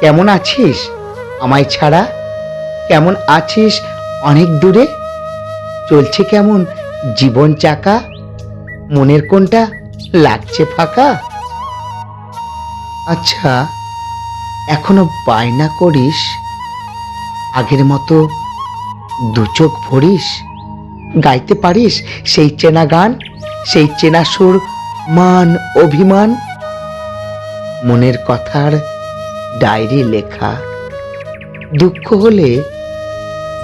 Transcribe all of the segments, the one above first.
কেমন আছিস আমায় ছাড়া? কেমন আছিস অনেক দূরে? চলছে কেমন জীবন চাকা? মনের কোনটা লাগছে ফাঁকা? আচ্ছা, এখনো বায়না করিস? আগের মতো দু চোখ ভরিস? গাইতে পারিস সেই চেনা গান, সেই চেনা সুর, মান অভিমান? মনের কথার ডায়েরি লেখা, দুঃখ হলে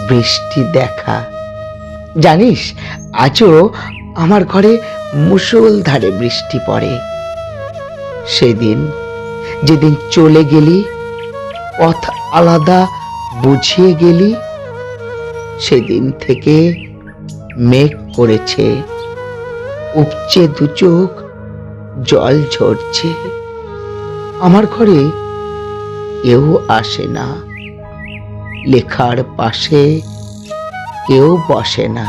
বৃষ্টি দেখা। জানিস, আজও আমার ঘরে মুষলধারে বৃষ্টি পড়ে। সেদিন যেদিন চলে গেলি, পথ আলাদা বুঝিয়ে গেলি, সেদিন থেকে মেঘ করেছে, উপচে দু চোখ জল ঝরছে। আমার ঘরে কেউ আসে না, লেখার পাশে কেউ বসে না।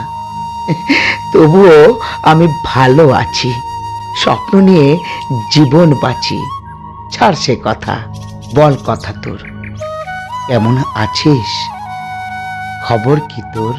তবুও আমি ভালো আছি, স্বপ্ন নিয়ে জীবন বাঁচি। ছাড় সে কথা, বল কথা তোর। কেমন আছিস? খবর কি তোর?